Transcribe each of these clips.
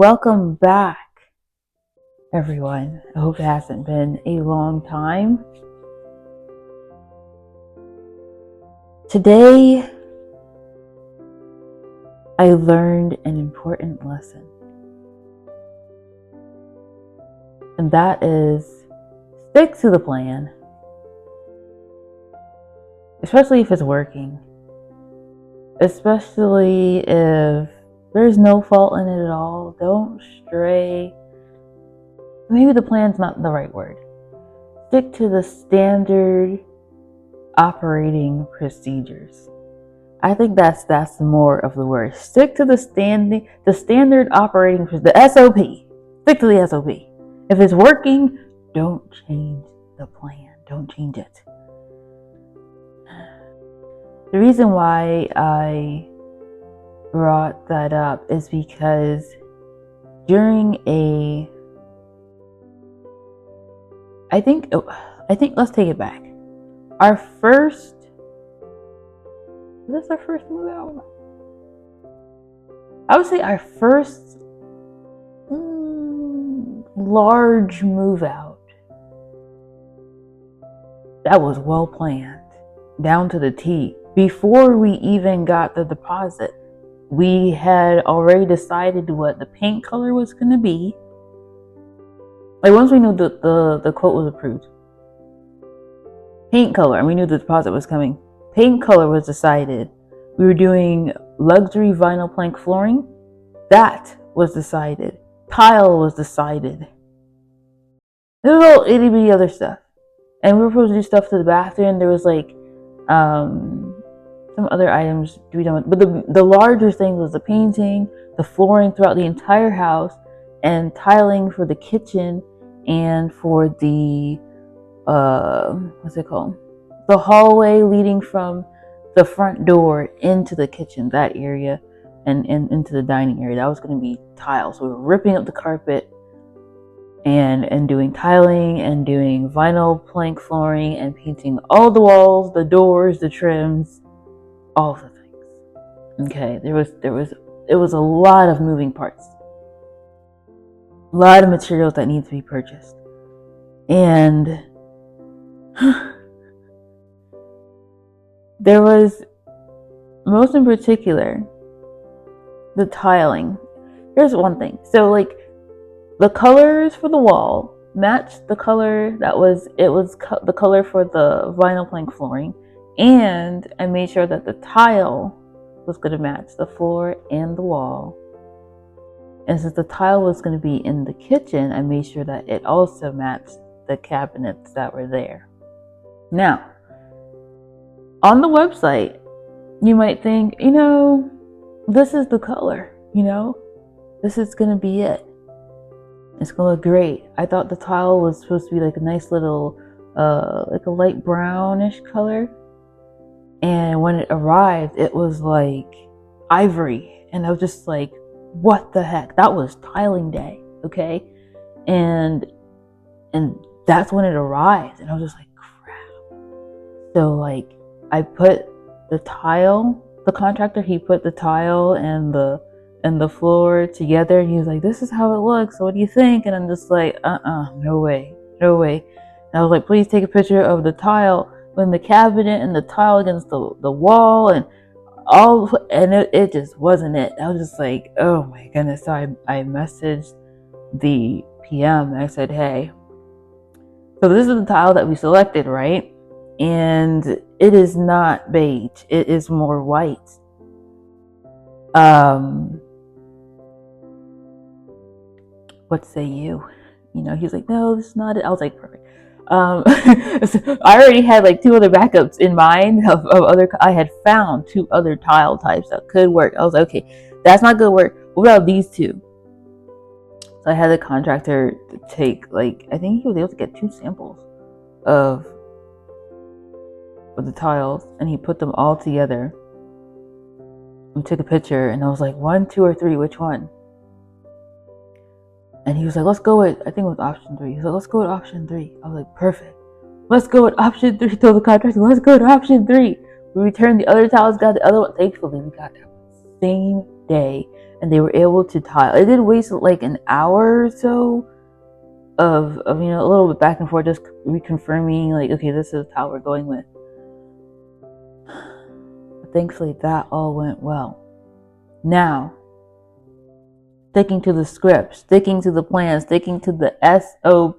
Welcome back, everyone. I hope it hasn't been a long time. Today, I learned an important lesson, and that is stick to the plan, especially if it's working, especially if there's no fault in it at all. Don't stray. Maybe the plan's not the right word. Stick to the standard operating procedures. I think that's more of the word. Stick to the standard operating, the SOP. Stick to the SOP. If it's working, don't change the plan. Don't change it. The reason why I brought that up is because during I think let's take it back. Was this our first move out? I would say our first large move out. That was well planned, down to the T. Before we even got the deposit, we had already decided what the paint color was going to be. Like once we knew the quote was approved, paint color, and we knew the deposit was coming. Paint color was decided. We were doing luxury vinyl plank flooring. That was decided. Tile was decided. There was all itty bitty other stuff. And we were supposed to do stuff to the bathroom. There was like some other items to be done with. But the larger thing was the painting, the flooring throughout the entire house, and tiling for the kitchen and for the what's it called? The hallway leading from the front door into the kitchen, that area, and into the dining area. That was going to be tile. So we were ripping up the carpet and doing tiling and doing vinyl plank flooring and painting all the walls, the doors, the trims, all the things. Okay, it was a lot of moving parts. A lot of materials that need to be purchased. And there was, most in particular, the tiling. Here's one thing. So like the colors for the wall matched the color the color for the vinyl plank flooring, and I made sure that the tile was going to match the floor and the wall. And since the tile was going to be in the kitchen, I made sure that it also matched the cabinets that were there. Now, on the website, you might think, this is the color, this is going to be it. It's going to look great. I thought the tile was supposed to be like a nice little, like a light brownish color. And when it arrived, it was like ivory. And I was just like, what the heck? That was tiling day, okay? And that's when it arrived. And I was just like, crap. So like, I put the contractor, he put the tile and the floor together, and he was like, this is how it looks, so what do you think? And I'm just like, no way. And I was like, please take a picture of the tile when the cabinet and the tile against the wall and all, and it just wasn't it. I was just like, oh my goodness. So I messaged the PM and I said, hey, so this is the tile that we selected, right? And it is not beige, it is more white. What say you? He's like, no, this is not it. I was like, perfect. So I already had like 2 other backups in mind of other. I had found 2 other tile types that could work. I was like, okay, that's not gonna work. What about these 2? So I had the contractor take I think he was able to get 2 samples of the tiles, and he put them all together. We took a picture, and I was like, 1, 2, or 3, which one? And he was like, let's go with, I think it was option 3. He was like, let's go with option 3. I was like, perfect. Let's go with option 3. Told the contractor, let's go with option 3. We returned the other tiles, got the other one. Thankfully, we got the same day, and they were able to tile. It did waste like an hour or so of a little bit back and forth, just reconfirming like, okay, this is the tile we're going with. But thankfully that all went well. Now, sticking to the script, sticking to the plan, sticking to the SOP.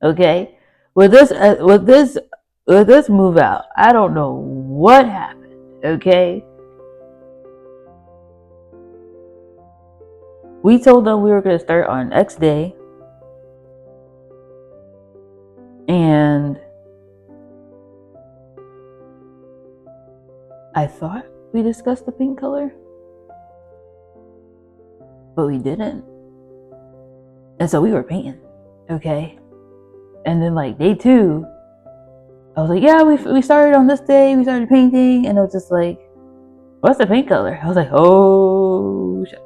Okay, with this move out, I don't know what happened. Okay, we told them we were going to start on X day, and I thought we discussed the pink color, but we didn't. And so we were painting. Okay, and then like day 2, I was like, yeah, we started on this day, we started painting, and it was just like, what's the paint color? I was like, oh shucks.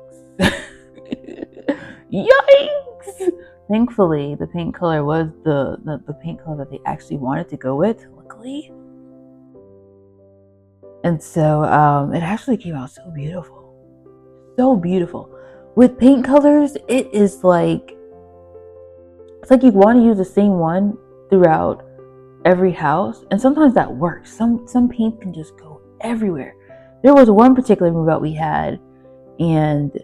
Yikes! Thankfully, the paint color was the paint color that they actually wanted to go with, luckily. And so it actually came out so beautiful. So beautiful. With paint colors, it is like, it's like you want to use the same one throughout every house, and sometimes that works. Some paint can just go everywhere. There was one particular move out we had, and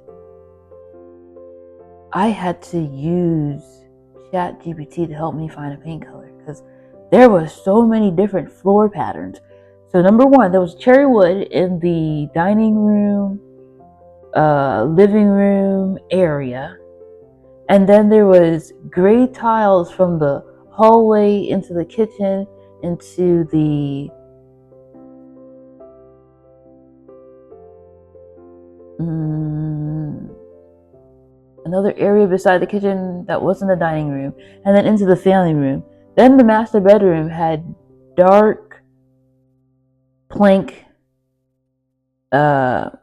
I had to use ChatGPT to help me find a paint color because there was so many different floor patterns. So number 1, there was cherry wood in the dining room, living room area, and then there was gray tiles from the hallway into the kitchen, into the another area beside the kitchen that wasn't the dining room, and then into the family room. Then the master bedroom had dark plank, dark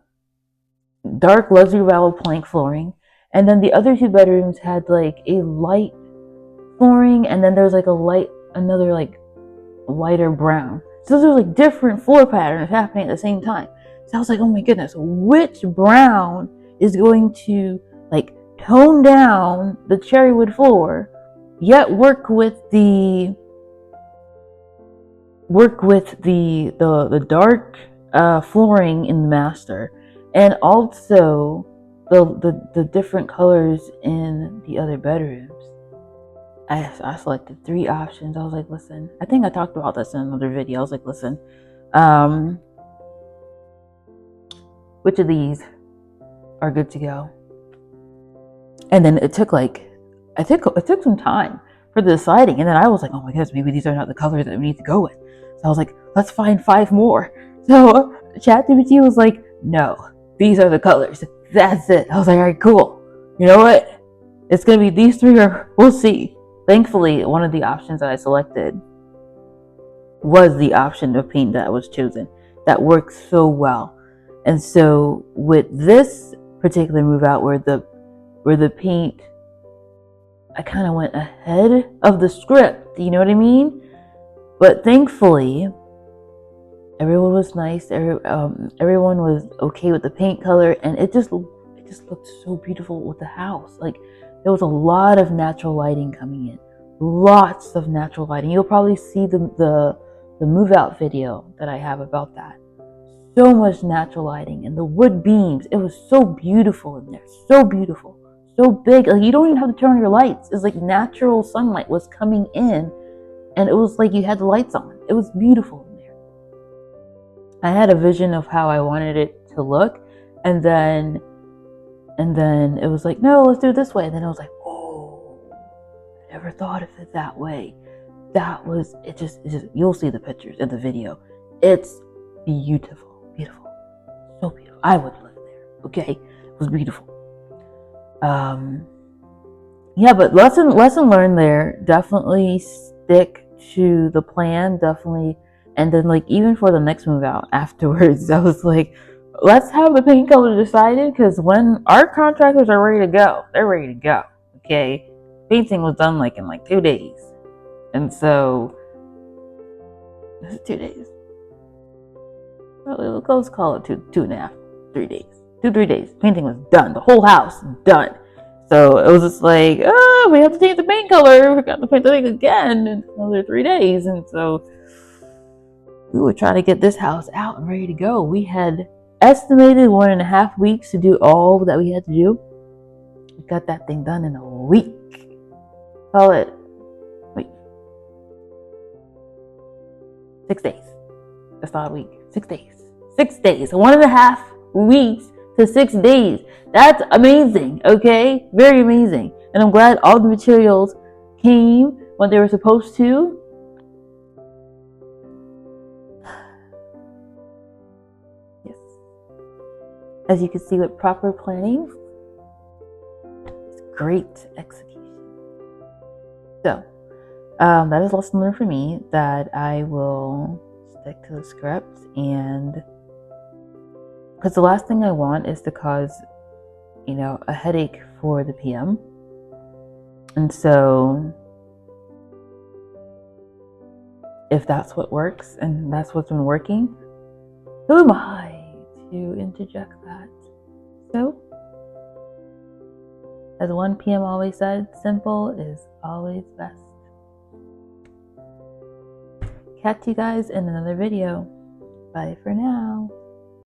luxury level plank flooring, and then the other 2 bedrooms had like a light flooring, and then there was like another like lighter brown. So there was like different floor patterns happening at the same time. So I was like, oh my goodness, which brown is going to like tone down the cherry wood floor, yet work with the dark flooring in the master, and also the different colors in the other bedrooms. I selected 3 options. I was like, listen, I think I talked about this in another video. I was like, listen, which of these are good to go? And then it took some time for the deciding, and then I was like, oh my goodness, maybe these are not the colors that we need to go with. So I was like, let's find 5 more. So ChatGPT was like, no, these are the colors. That's it. I was like, all right, cool. You know what? It's gonna be these 3, or we'll see. Thankfully, one of the options that I selected was the option of paint that was chosen. That worked so well. And so with this particular move out, where the paint, I kind of went ahead of the script, you know what I mean? But thankfully, everyone was nice. Everyone was okay with the paint color, and it just looked so beautiful with the house. Like, there was a lot of natural lighting coming in, lots of natural lighting. You'll probably see the move out video that I have about that. So much natural lighting, and the wood beams. It was so beautiful in there, so beautiful. So big, like you don't even have to turn on your lights. It's like natural sunlight was coming in, and it was like you had the lights on. It was beautiful in there. I had a vision of how I wanted it to look, and then it was like, no, let's do it this way. And then I was like, oh, I never thought of it that way. That was it. Just you'll see the pictures in the video. It's beautiful, beautiful, so beautiful. I would live there. Okay, it was beautiful. Yeah, but lesson learned there. Definitely stick to the plan. Definitely, and then like even for the next move out afterwards, I was like, let's have the paint color decided, because when our contractors are ready to go, they're ready to go. Okay, painting was done like in like 2 days, and so this is 2 days. Well, let's call it 2.5, 3 days. 2-3 days. Painting was done. The whole house done. So it was just like, oh, we have to change the paint color. We got to paint the thing again in another 3 days. And so we were trying to get this house out and ready to go. We had estimated 1.5 weeks to do all that we had to do. We got that thing done in a week. Call it, 6 days. That's not a week. 6 days. 6 days. 1.5 weeks to 6 days. That's amazing, okay? Very amazing. And I'm glad all the materials came when they were supposed to. Yes. As you can see, with proper planning, it's great execution. So, that is a lesson learned for me, that I will stick to the script, and because the last thing I want is to cause, a headache for the PM. And so if that's what works and that's what's been working, who am I to interject that? So, as one PM always said, simple is always best. Catch you guys in another video. Bye for now.